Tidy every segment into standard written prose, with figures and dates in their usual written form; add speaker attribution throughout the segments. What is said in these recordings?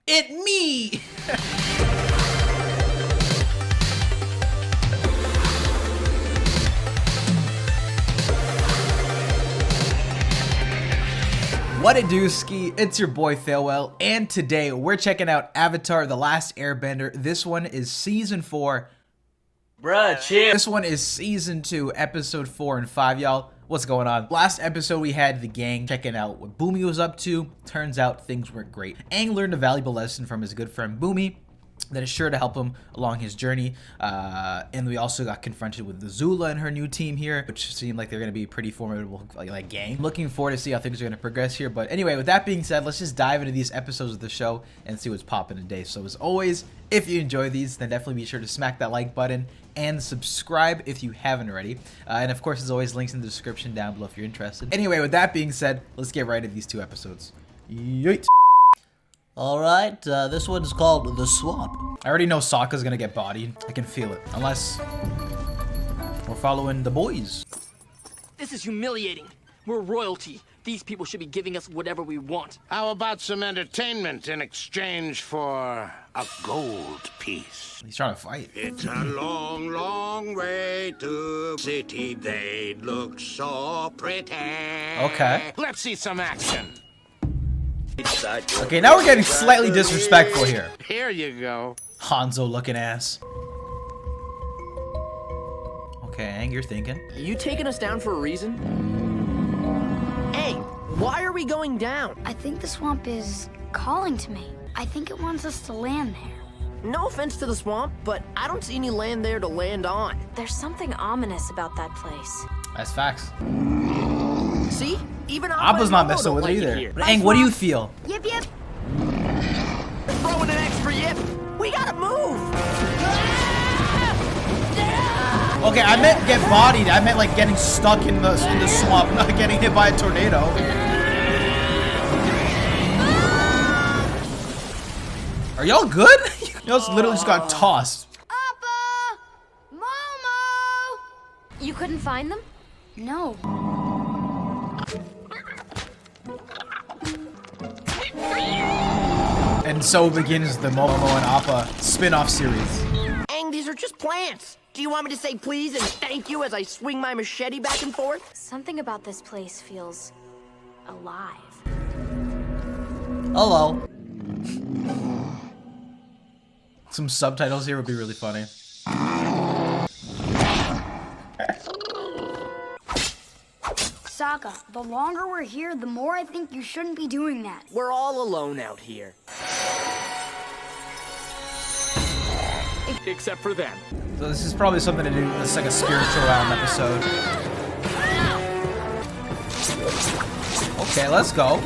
Speaker 1: It me! What it do, Ski? It's your boy Failwell, and today we're checking out Avatar: The Last Airbender. This one is season 4.
Speaker 2: Bruh, chill.
Speaker 1: This one is season 2, episode 4 and 5, y'all. What's going on? Last episode we had the gang checking out what Boomy was up to. Turns out things weren't great. Aang learned a valuable lesson from his good friend Boomy that is sure to help him along his journey. And we also got confronted with the Zula and her new team here, which seemed like they're going to be a pretty formidable like gang. Looking forward to see how things are going to progress here. But anyway, with that being said, let's just dive into these episodes of the show and see what's popping today. So as always, if you enjoy these, then definitely be sure to smack that like button and subscribe if you haven't already. And of course, as always, links in the description down below if you're interested. Anyway, with that being said, let's get right into these 2 episodes. Yeet.
Speaker 2: Alright, this one's called The Swamp.
Speaker 1: I already know Sokka's gonna get bodied. I can feel it. Unless we're following the boys.
Speaker 3: This is humiliating. We're royalty. These people should be giving us whatever we want.
Speaker 4: How about some entertainment in exchange for a gold piece?
Speaker 1: He's trying to fight.
Speaker 4: It's a long, long way to city. They look so pretty.
Speaker 1: Okay.
Speaker 4: Let's see some action.
Speaker 1: Okay, now we're getting slightly disrespectful here.
Speaker 4: Here you go.
Speaker 1: Hanzo looking ass. Okay, Aang, you're thinking.
Speaker 3: You taking us down for a reason? Hey, why are we going down?
Speaker 5: I think the swamp is calling to me. I think it wants us to land there.
Speaker 3: No offense to the swamp, but I don't see any land there to land on.
Speaker 6: There's something ominous about that place.
Speaker 1: That's facts.
Speaker 3: See? Even
Speaker 1: Appa's not messing with it either. But Aang, what do you feel?
Speaker 5: Yip, yip.
Speaker 3: Throwing an extra yip. We gotta move.
Speaker 1: Okay, I meant get bodied. I meant like getting stuck in the swamp, not getting hit by a tornado. Are y'all good? Y'all literally just got tossed.
Speaker 5: Appa! Momo!
Speaker 6: You couldn't find them?
Speaker 5: No.
Speaker 1: And so begins the Momo and Appa spin-off series.
Speaker 3: Aang, these are just plants. Do you want me to say please and thank you as I swing my machete back and forth?
Speaker 6: Something about this place feels alive.
Speaker 1: Hello. Some subtitles here would be really funny.
Speaker 5: Sokka, the longer we're here, the more I think you shouldn't be doing that.
Speaker 3: We're all alone out here. Except for them.
Speaker 1: So this is probably something to do. It's like a spiritual realm episode. Okay, let's go.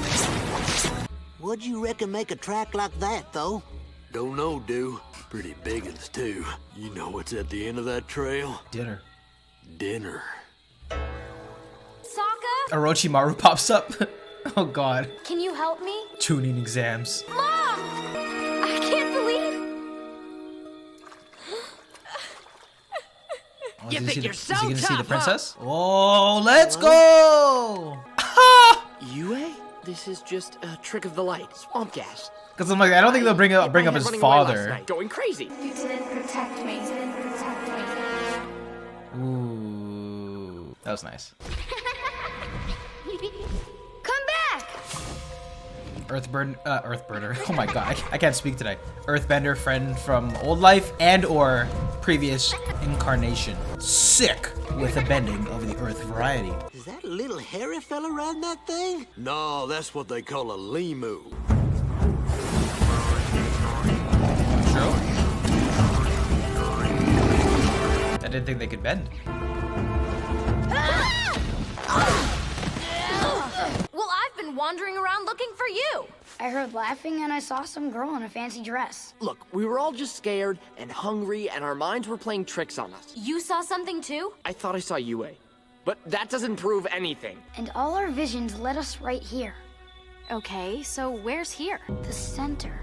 Speaker 2: Would you reckon make a track like that, though? Don't know, dude. Pretty big uns, too. You know what's at the end of that trail?
Speaker 1: Dinner.
Speaker 2: Dinner.
Speaker 6: Sokka?
Speaker 1: Orochimaru pops up. Oh god.
Speaker 6: Can you help me?
Speaker 1: Tuning exams.
Speaker 6: Mom! I can't believe...
Speaker 1: Oh,
Speaker 3: You
Speaker 1: is he
Speaker 3: think you're
Speaker 1: is
Speaker 3: so
Speaker 1: he gonna see the
Speaker 3: tough,
Speaker 1: princess? Oh, let's go!
Speaker 3: Yue? This is just a trick of the light. Swamp gas.
Speaker 1: Because I'm like, I don't think they'll bring up his
Speaker 3: Running away last
Speaker 1: father.
Speaker 3: night, going crazy.
Speaker 5: You didn't protect me. You didn't protect me.
Speaker 1: Ooh, that was nice.
Speaker 5: Come back!
Speaker 1: Earthburner. Oh my god, I can't speak today. Earthbender, friend from old life and or previous incarnation. Sick with the bending of the earth variety.
Speaker 2: Is that a little hairy fella riding that thing? No, that's what they call a lemur.
Speaker 1: True. I didn't think they could bend.
Speaker 6: Well, I've been wandering around looking for you.
Speaker 5: I heard laughing and I saw some girl in a fancy dress.
Speaker 3: Look, we were all just scared and hungry and our minds were playing tricks on us.
Speaker 6: You saw something too?
Speaker 3: I thought I saw Yue, but that doesn't prove anything.
Speaker 5: And all our visions led us right here.
Speaker 6: Okay, so where's here?
Speaker 5: The center.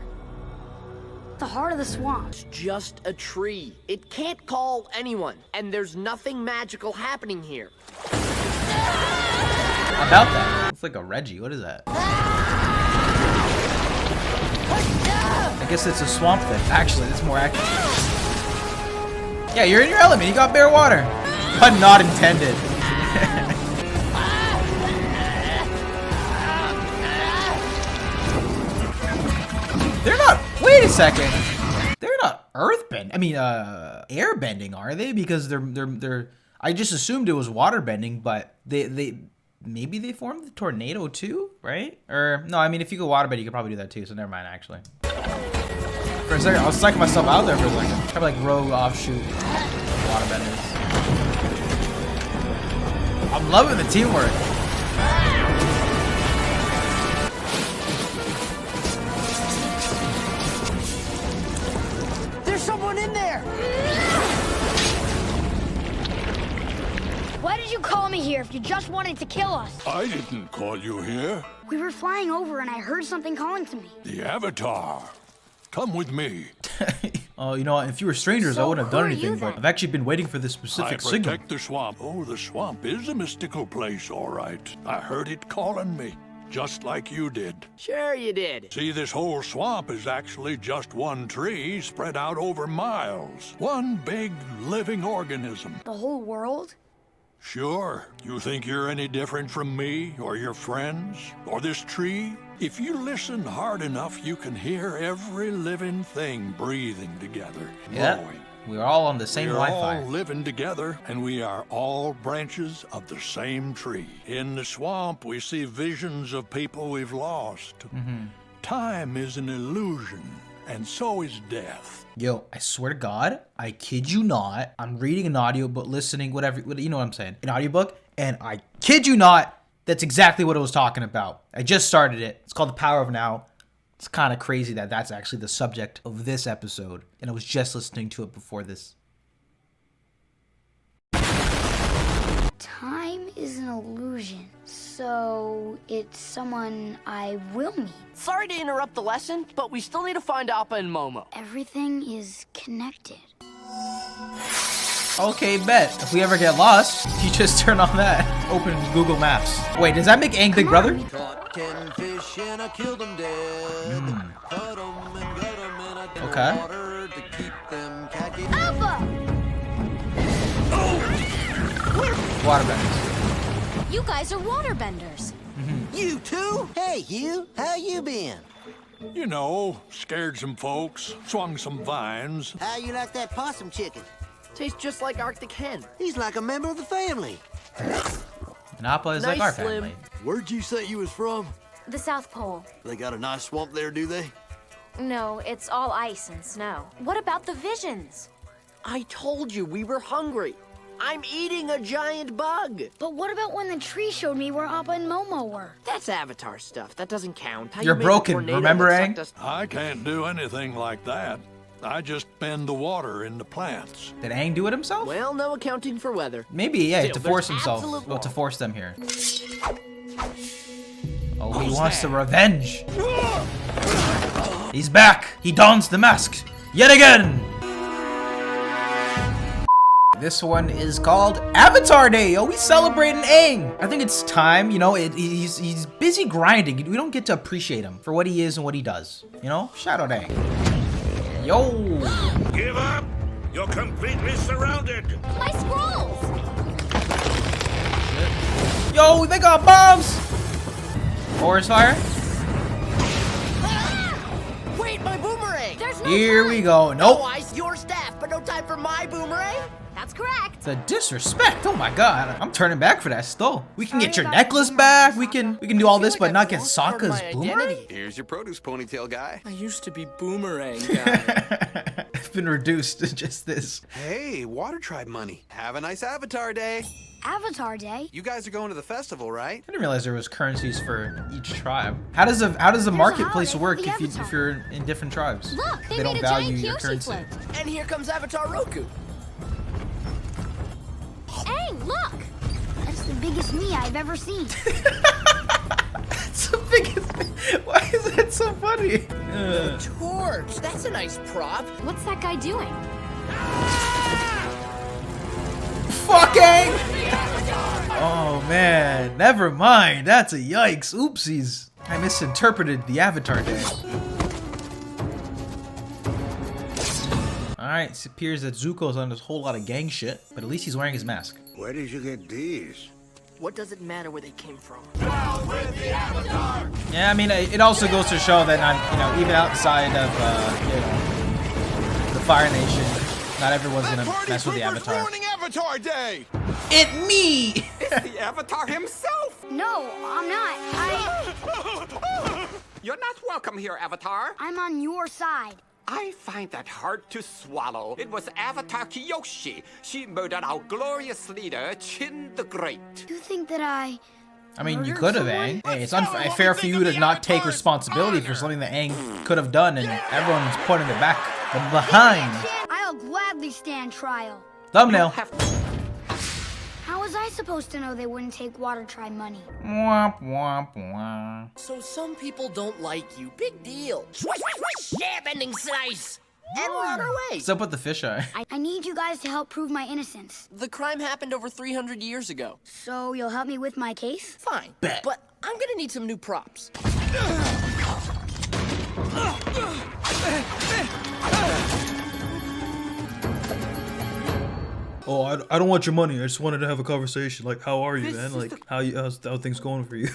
Speaker 5: The heart of the swamp.
Speaker 3: It's just a tree. It can't call anyone, and there's nothing magical happening here.
Speaker 1: About that. It's like a Reggie. What is that? I guess it's a swamp thing. Actually, that's more accurate. Yeah, you're in your element. You got bare water. Pun not intended. They're not. Wait a second. They're not earthbend. I mean, airbending, are they? Because they're. I just assumed it was waterbending, but they maybe they formed the tornado too, right? Or no, I mean, if you go waterbend, you could probably do that too. So never mind, actually. For a second, I was psyching myself out there for a second. Kind of like rogue offshoot waterbenders. I'm loving the teamwork.
Speaker 3: There's someone in there!
Speaker 5: Why did you call me here if you just wanted to kill us?
Speaker 7: I didn't call you here.
Speaker 5: We were flying over and I heard something calling to me.
Speaker 7: The Avatar. Come with me.
Speaker 1: Oh, you know, if you were strangers, I
Speaker 5: So
Speaker 1: wouldn't have
Speaker 5: who
Speaker 1: done
Speaker 5: are
Speaker 1: anything,
Speaker 5: you
Speaker 1: but
Speaker 5: then?
Speaker 1: I've actually been waiting for this specific
Speaker 7: I
Speaker 1: signal.
Speaker 7: protect the swamp. Oh, the swamp is a mystical place, all right. I heard it calling me, just like you did.
Speaker 3: Sure you did.
Speaker 7: See, this whole swamp is actually just one tree spread out over miles. One big living organism.
Speaker 5: The whole world?
Speaker 7: Sure. You think you're any different from me, or your friends, or this tree? If you listen hard enough, you can hear every living thing breathing together,
Speaker 1: Yeah,
Speaker 7: growing.
Speaker 1: we're all on the same
Speaker 7: We're
Speaker 1: Wi-Fi.
Speaker 7: all living together, and we are all branches of the same tree. In the swamp, we see visions of people we've lost. Time is an illusion, and so is death.
Speaker 1: Yo, I swear to God, I kid you not. I'm reading an audiobook, listening, whatever, you know what I'm saying, an audiobook, and I kid you not, that's exactly what it was talking about. I just started it. It's called The Power of Now. It's kind of crazy that that's actually the subject of this episode, and I was just listening to it before this.
Speaker 5: Time is an illusion. So it's someone I will meet.
Speaker 3: Sorry to interrupt the lesson, but we still need to find Appa and Momo.
Speaker 5: Everything is connected.
Speaker 1: Okay, bet. If we ever get lost, you just turn on that. Open Google Maps. Wait, does that make Aang Big Brother?
Speaker 2: Caught 10 fish and I killed them dead. Cut 'em and gut 'em and I drink
Speaker 1: Okay.
Speaker 2: water to keep them khaki.
Speaker 5: Alpha!
Speaker 1: Waterbenders.
Speaker 6: You guys are waterbenders.
Speaker 2: You too? Hey, you. How you been?
Speaker 7: You know, scared some folks, swung some vines.
Speaker 2: How you like that possum chicken?
Speaker 3: Tastes just like Arctic hen.
Speaker 2: He's like a member of the family.
Speaker 1: And Appa is like
Speaker 3: Nice,
Speaker 1: our
Speaker 3: Slim.
Speaker 1: family.
Speaker 2: Where'd you say you was from?
Speaker 6: The South Pole.
Speaker 2: They got a nice swamp there, do they?
Speaker 6: No, it's all ice and snow. What about the visions?
Speaker 3: I told you we were hungry. I'm eating a giant bug.
Speaker 5: But what about when the tree showed me where Appa and Momo were?
Speaker 3: That's Avatar stuff. That doesn't count. How
Speaker 1: You're
Speaker 3: you made a
Speaker 1: broken,
Speaker 3: tornado
Speaker 1: remember,
Speaker 3: that
Speaker 1: Aang?
Speaker 3: sucked us-
Speaker 7: I can't do anything like that. I just bend the water in the plants.
Speaker 1: Did Aang do it himself?
Speaker 3: Well, no accounting for weather.
Speaker 1: Maybe, yeah,
Speaker 3: Still,
Speaker 1: to force
Speaker 3: there's
Speaker 1: himself.
Speaker 3: absolute
Speaker 1: Well, to
Speaker 3: law.
Speaker 1: force them here. Oh, he wants the revenge. He's back. He dons the mask. Yet again. This one is called Avatar Day. Yo, we celebrating Aang. I think it's time, you know, he's busy grinding. We don't get to appreciate him for what he is and what he does. You know? Shout out Aang. Yo.
Speaker 4: Give up! You're completely surrounded!
Speaker 6: My scrolls!
Speaker 1: Yo, they got bombs. Forest fire.
Speaker 3: Wait, my boomerang!
Speaker 6: There's no
Speaker 1: Here
Speaker 6: time.
Speaker 1: we go.
Speaker 3: No
Speaker 1: Nope.
Speaker 3: ice, your staff, but no time for my boomerang?
Speaker 6: That's correct.
Speaker 1: The disrespect. Oh my god. I'm turning back for that still. We can
Speaker 5: Sorry
Speaker 1: get your
Speaker 5: about
Speaker 1: necklace
Speaker 5: the
Speaker 1: back.
Speaker 5: boomerang,
Speaker 1: We can do all this,
Speaker 3: like
Speaker 1: but
Speaker 3: I've
Speaker 1: not get
Speaker 3: lost part of
Speaker 1: Sokka's
Speaker 3: my
Speaker 1: boomerang.
Speaker 3: identity.
Speaker 8: Here's your produce ponytail guy.
Speaker 3: I used to be boomerang guy.
Speaker 1: I've been reduced to just this.
Speaker 8: Hey, Water Tribe money. Have a nice Avatar Day.
Speaker 5: Avatar Day?
Speaker 8: You guys are going to the festival, right?
Speaker 1: I didn't realize there was currencies for each tribe. How does the marketplace
Speaker 5: holiday
Speaker 1: work
Speaker 5: for the
Speaker 1: if
Speaker 5: Avatar.
Speaker 1: you're in different tribes?
Speaker 6: Look, they
Speaker 1: don't
Speaker 6: made a
Speaker 1: value
Speaker 6: giant
Speaker 1: your
Speaker 6: Kyoshi
Speaker 1: currency.
Speaker 6: float.
Speaker 3: And here comes Avatar Roku.
Speaker 6: Aang, look!
Speaker 5: That's the biggest me I've ever seen.
Speaker 1: It's the biggest. Why is that so funny?
Speaker 3: Torch, that's a nice prop.
Speaker 6: What's that guy doing?
Speaker 1: Fucking! Oh man, never mind. That's a yikes. Oopsies. I misinterpreted the Avatar Day. Alright, it appears that Zuko's on this whole lot of gang shit, but at least he's wearing his mask.
Speaker 4: Where did you get these?
Speaker 3: What does it matter where they came from?
Speaker 1: Yeah, I mean, it also goes to show that, even outside of, the Fire Nation, not everyone's gonna mess with the Avatar.
Speaker 8: Ruining Avatar Day!
Speaker 1: It me!
Speaker 9: The Avatar himself!
Speaker 5: No, I'm not.
Speaker 9: You're not welcome here, Avatar.
Speaker 5: I'm on your side.
Speaker 9: I find that hard to swallow. It was Avatar Kyoshi. She murdered our glorious leader, Chin the Great.
Speaker 5: You think that I
Speaker 1: mean, you
Speaker 5: murdered
Speaker 1: could have,
Speaker 5: someone?
Speaker 1: Aang. Hey, it's unfair for you to not take responsibility for something that Aang could have done, and everyone's pointing it back from behind.
Speaker 5: I'll gladly stand trial.
Speaker 1: Thumbnail.
Speaker 5: How was I supposed to know they wouldn't take Water Tribe money?
Speaker 1: Womp womp womp.
Speaker 3: So some people don't like you. Big deal. Swish, swish, swish. Airbending slice. And we're on our way.
Speaker 1: What's up with the fisheye?
Speaker 5: I need you guys to help prove my innocence.
Speaker 3: The crime happened over 300 years ago.
Speaker 5: So you'll help me with my case?
Speaker 3: Fine.
Speaker 1: Bet.
Speaker 3: But I'm gonna need some new props.
Speaker 1: Oh, I don't want your money. I just wanted to have a conversation. Like, how are you, man? Like, how's things going for you?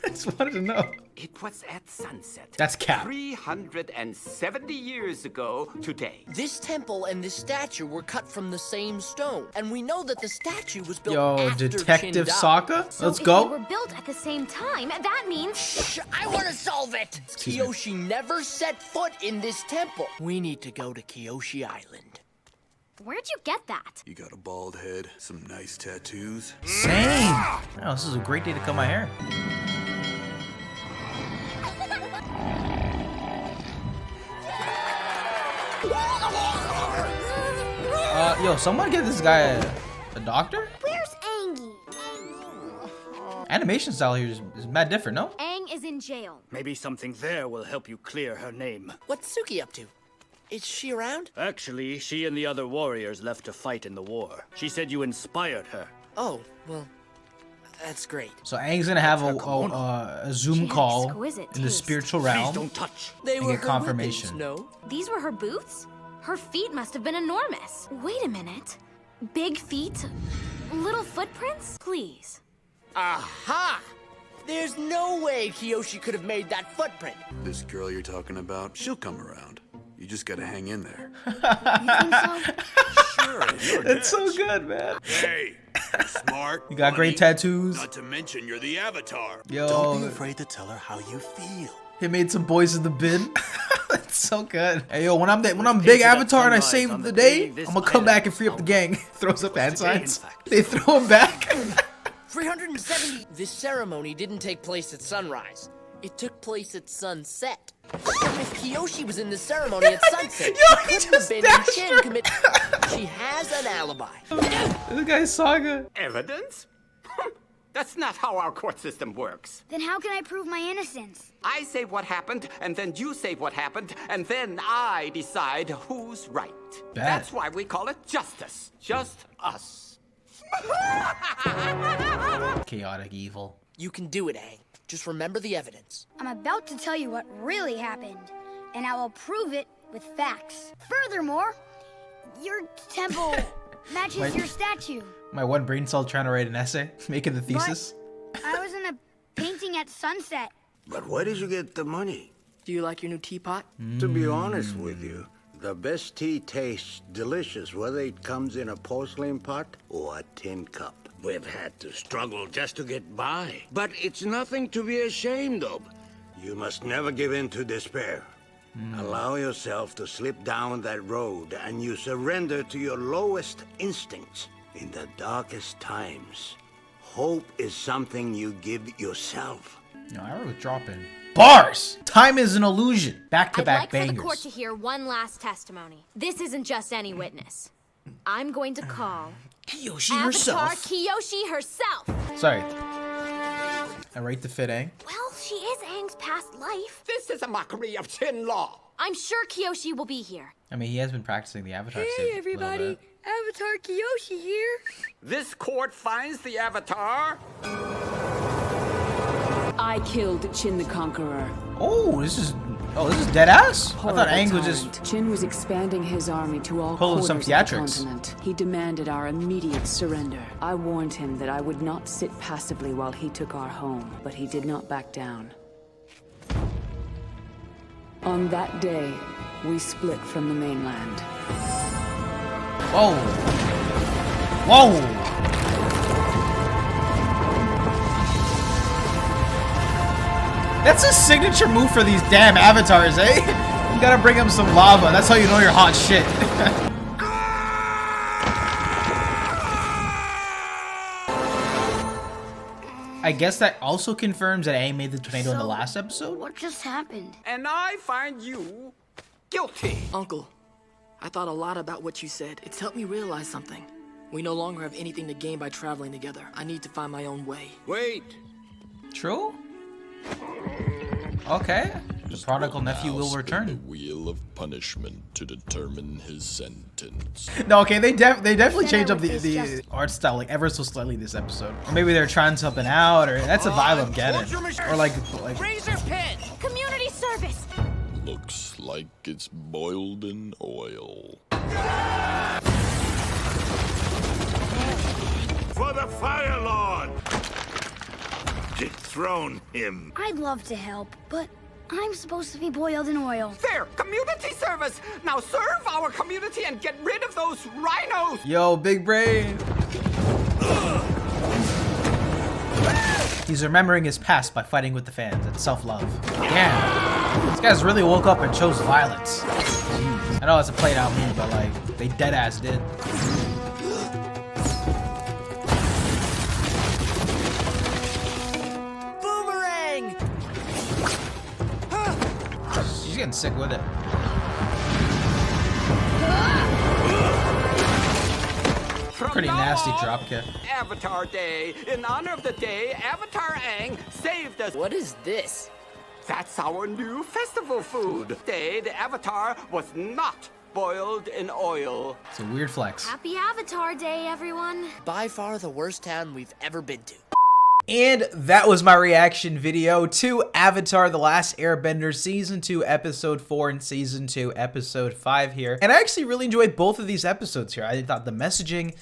Speaker 1: I just wanted to know.
Speaker 9: It was at sunset.
Speaker 1: That's cap.
Speaker 9: 370 years ago today.
Speaker 3: This temple and this statue were cut from the same stone, and we know that the statue was built
Speaker 1: Yo,
Speaker 3: after
Speaker 1: Detective
Speaker 3: Chin
Speaker 1: Sokka?
Speaker 6: So
Speaker 1: Let's
Speaker 6: if
Speaker 1: go.
Speaker 6: they were built at the same time, that means...
Speaker 3: Shh, I want to solve it!
Speaker 1: Excuse me.
Speaker 3: Kyoshi never set foot in this temple. We need to go to Kyoshi Island.
Speaker 6: Where'd you get that?
Speaker 8: You got a bald head, some nice tattoos.
Speaker 1: Same. Oh, this is a great day to cut my hair. Yo, someone get this guy a doctor?
Speaker 5: Where's Angie?
Speaker 1: Animation style here is mad different, no?
Speaker 6: Aang is in jail.
Speaker 10: Maybe something there will help you clear her name.
Speaker 3: What's Suki up to? Is she around?
Speaker 10: Actually, she and the other warriors left to fight in the war. She said you inspired her.
Speaker 3: Oh, well, that's great.
Speaker 1: So Aang's gonna have a Zoom
Speaker 6: She had
Speaker 1: call
Speaker 6: exquisite
Speaker 1: in the
Speaker 6: taste.
Speaker 1: spiritual
Speaker 10: Please
Speaker 1: realm.
Speaker 10: don't touch.
Speaker 3: They
Speaker 1: And
Speaker 3: were
Speaker 1: get
Speaker 3: her
Speaker 1: confirmation.
Speaker 3: weapons, no?
Speaker 6: These were her boots? Her feet must have been enormous. Wait a minute. Big feet? Little footprints? Please.
Speaker 3: Aha! There's no way Kyoshi could have made that footprint.
Speaker 8: This girl you're talking about, she'll come around. You just gotta hang in there.
Speaker 5: You think so?
Speaker 8: Sure,
Speaker 1: It's so good, man.
Speaker 4: Hey, you're smart.
Speaker 1: You got great
Speaker 4: funny,
Speaker 1: tattoos.
Speaker 4: Not to mention you're the Avatar.
Speaker 8: Don't be
Speaker 1: Yo,
Speaker 8: afraid to tell her how you feel.
Speaker 1: he made some boys in the bin. It's so good. Hey, yo, when I'm big Avatar and I save the day, I'm gonna come back and free up the gang. Throws up hand signs. They throw him back.
Speaker 3: 370. This ceremony didn't take place at sunrise. It took place at sunset. If Kyoshi was in the ceremony at sunset,
Speaker 1: Yo,
Speaker 3: she
Speaker 1: he
Speaker 3: couldn't have
Speaker 1: just
Speaker 3: been in
Speaker 1: dashed
Speaker 3: Chin
Speaker 1: her.
Speaker 3: commit. She has an alibi.
Speaker 1: This guy's Saga.
Speaker 9: Evidence? That's not how our court system works.
Speaker 5: Then how can I prove my innocence?
Speaker 9: I say what happened, and then you say what happened, and then I decide who's right.
Speaker 1: Bet.
Speaker 9: That's why we call it justice. Just us.
Speaker 1: Chaotic evil.
Speaker 3: You can do it, Aang. Just remember the evidence.
Speaker 5: I'm about to tell you what really happened, and I will prove it with facts. Furthermore, your temple matches
Speaker 1: Wait.
Speaker 5: your statue.
Speaker 1: My one brain cell trying to write an essay, making the thesis.
Speaker 5: I was in a painting at sunset.
Speaker 2: But where did you get the money?
Speaker 3: Do you like your new teapot?
Speaker 2: To be honest with you, the best tea tastes delicious whether it comes in a porcelain pot or a tin cup. We've had to struggle just to get by, but it's nothing to be ashamed of. You must never give in to despair. Allow yourself to slip down that road and you surrender to your lowest instincts. In the darkest times, hope is something you give yourself.
Speaker 1: No, I was dropping bars. Time is an illusion.
Speaker 6: I'd
Speaker 1: Back-to-back
Speaker 6: like
Speaker 1: bangers.
Speaker 6: for the court to hear one last testimony. This isn't just any witness. I'm going to call
Speaker 3: Kyoshi
Speaker 6: Avatar
Speaker 3: herself.
Speaker 6: Kyoshi herself.
Speaker 1: Sorry. I rate the fit, Aang.
Speaker 6: Well, she is Aang's past life.
Speaker 9: This is a mockery of Chin law.
Speaker 6: I'm sure Kyoshi will be here.
Speaker 1: I mean, he has been practicing the Avatar suit a little bit.
Speaker 5: Avatar Kyoshi here.
Speaker 9: This court finds the Avatar.
Speaker 11: I killed Chin the Conqueror.
Speaker 1: Oh, this is Oh, this is dead ass? I
Speaker 11: Horrible
Speaker 1: thought Aang was
Speaker 11: tyrant.
Speaker 1: just
Speaker 11: Chin was expanding his army to all
Speaker 1: pulling
Speaker 11: corners
Speaker 1: some
Speaker 11: of the
Speaker 1: theatrics.
Speaker 11: continent. He demanded our immediate surrender. I warned him that I would not sit passively while he took our home, but he did not back down. On that day, we split from the mainland.
Speaker 1: Whoa. Whoa. That's a signature move for these damn avatars, eh? You gotta bring them some lava. That's how you know you're hot shit. I guess that also confirms that Aang made the tornado in the last episode.
Speaker 5: What just happened?
Speaker 9: And I find you guilty.
Speaker 3: Uncle, I thought a lot about what you said. It's helped me realize something. We no longer have anything to gain by traveling together. I need to find my own way.
Speaker 2: Wait.
Speaker 1: True? Okay. The prodigal nephew will
Speaker 12: The
Speaker 1: return.
Speaker 12: wheel of punishment to determine his sentence.
Speaker 1: No, okay, they definitely changed up the art style like ever so slightly this episode. Or maybe they're trying something out, or that's a vibe I'm getting. Or like
Speaker 3: Razor pin!
Speaker 6: Community service!
Speaker 12: Looks like it's boiled in oil.
Speaker 4: For the Fire Lord! Dethrone him.
Speaker 5: I'd love to help, but I'm supposed to be boiled in oil.
Speaker 9: There, community service. Now serve our community and get rid of those rhinos.
Speaker 1: yo, big brain. He's remembering his past by fighting with the fans. It's self-love. Damn. This guy's really woke up and chose violence. Jeez. I know it's a played out move, but like, they dead ass did.
Speaker 3: Boomerang!
Speaker 1: She's getting sick with it. Pretty nasty dropkick.
Speaker 9: Avatar Day. In honor of the day, Avatar Aang saved us.
Speaker 3: What is this?
Speaker 9: That's our new festival food. Day, the Avatar was not boiled in oil.
Speaker 1: It's a weird flex.
Speaker 6: Happy Avatar Day, everyone.
Speaker 3: By far the worst town we've ever been to.
Speaker 1: And that was my reaction video to Avatar: The Last Airbender Season 2, Episode 4, and Season 2, Episode 5 here. And I actually really enjoyed both of these episodes here. I thought the messaging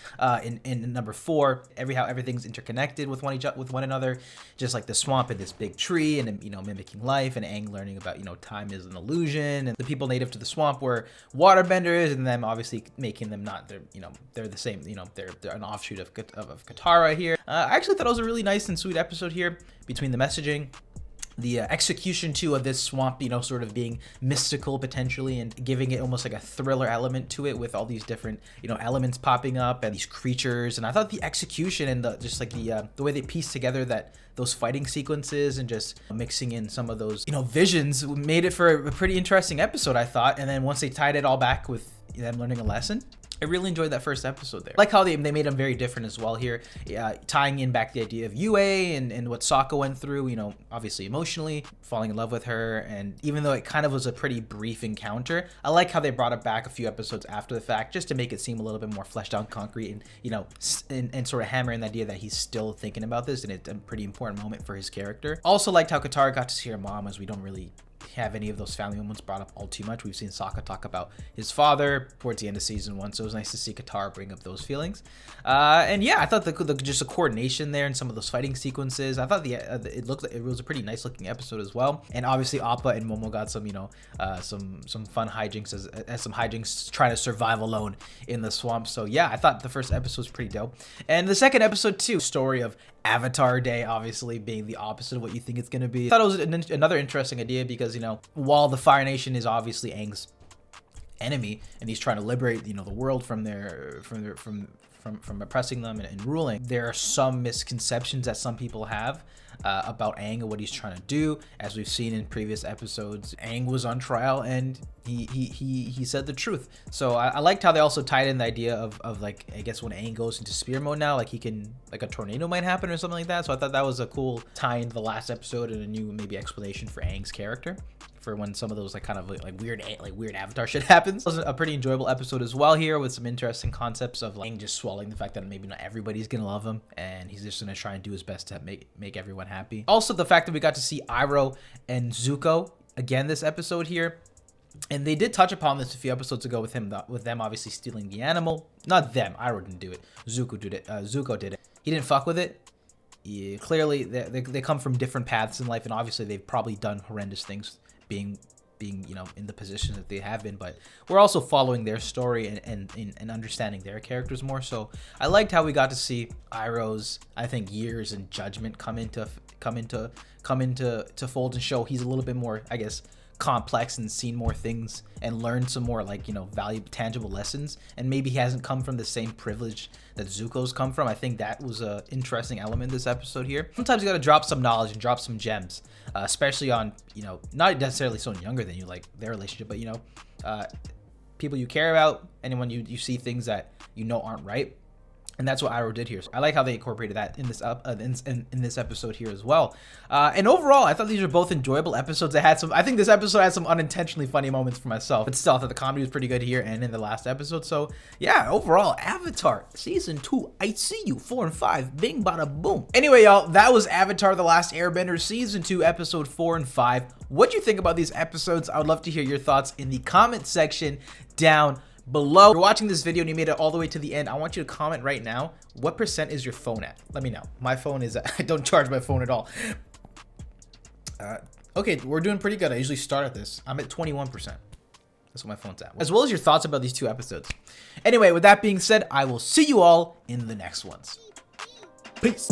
Speaker 1: in number 4, how everything's interconnected with one another, just like the swamp and this big tree, and mimicking life, and Aang learning about time is an illusion, and the people native to the swamp were waterbenders, and them obviously making them not they're the same, they're an offshoot of Katara here. I actually thought it was a really nice and sweet episode here, between the messaging, the execution too of this swamp, sort of being mystical potentially, and giving it almost like a thriller element to it with all these different, elements popping up and these creatures. And I thought the execution and the way they pieced together those fighting sequences and just mixing in some of those, visions made it for a pretty interesting episode, I thought. And then once they tied it all back with them learning a lesson, I really enjoyed that first episode there. I like how they made them very different as well here, tying in back the idea of Yue and what Sokka went through, obviously emotionally, falling in love with her. And even though it kind of was a pretty brief encounter, I like how they brought it back a few episodes after the fact, just to make it seem a little bit more fleshed out, concrete, and, and sort of hammer in the idea that he's still thinking about this, and it's a pretty important moment for his character. Also liked how Katara got to see her mom, as we don't really have any of those family moments brought up all too much. We've seen Sokka talk about his father towards the end of season 1, so it was nice to see Katara bring up those feelings. And yeah, I thought just the coordination there and some of those fighting sequences, I thought it was a pretty nice looking episode as well. And obviously Appa and Momo got some some fun hijinks as some hijinks trying to survive alone in the swamp. So yeah, I thought the first episode was pretty dope. And the second episode too, story of Avatar Day obviously being the opposite of what you think it's going to be. I thought it was another interesting idea because, while the Fire Nation is obviously Aang's enemy and he's trying to liberate, the world from oppressing them and ruling, there are some misconceptions that some people have about Aang and what he's trying to do. As we've seen in previous episodes, Aang was on trial and he said the truth. So I liked how they also tied in the idea of like, I guess when Aang goes into spear mode now, like he can, like a tornado might happen or something like that. So I thought that was a cool tie into the last episode and a new maybe explanation for Aang's character, for when some of those kind of weird Avatar shit happens. It was a pretty enjoyable episode as well here, with some interesting concepts of Aang just swallowing the fact that maybe not everybody's gonna love him and he's just gonna try and do his best to make everyone happy. Also the fact that we got to see Iroh and Zuko again this episode here. And they did touch upon this a few episodes ago with them obviously stealing the animal. Not them, Iroh didn't do it. Zuko did it. Zuko did it. He didn't fuck with it. Yeah, clearly, they come from different paths in life, and obviously they've probably done horrendous things, being you know, in the position that they have been. But we're also following their story and understanding their characters more. So I liked how we got to see Iroh's, I think, years and judgment come into fold and show he's a little bit more, I guess, complex and seen more things and learned some more, like, you know, valuable tangible lessons, and maybe he hasn't come from the same privilege that Zuko's come from. I think that was a interesting element this episode here. Sometimes you got to drop some knowledge and drop some gems, especially on, you know, not necessarily someone younger than you, like their relationship, but, you know, people you care about, anyone you see things that you know aren't right. And that's what Iroh did here. So I like how they incorporated that in this in this episode here as well. And overall, I thought these were both enjoyable episodes. I think this episode had some unintentionally funny moments for myself, but still, I thought the comedy was pretty good here and in the last episode. So yeah, overall, Avatar Season 2, I see you, 4 and 5, bing bada boom. Anyway, y'all, that was Avatar: The Last Airbender Season 2, Episode 4 and 5. What'd you think about these episodes? I would love to hear your thoughts in the comment section down below. If you're watching this video and you made it all the way to the end, I want you to comment right now, what percent is your phone at? Let me know. My phone is, I don't charge my phone at all. Okay, we're doing pretty good. I usually start at this. I'm at 21%. That's what my phone's at. As well as your thoughts about these 2 episodes. Anyway, with that being said, I will see you all in the next ones. Peace.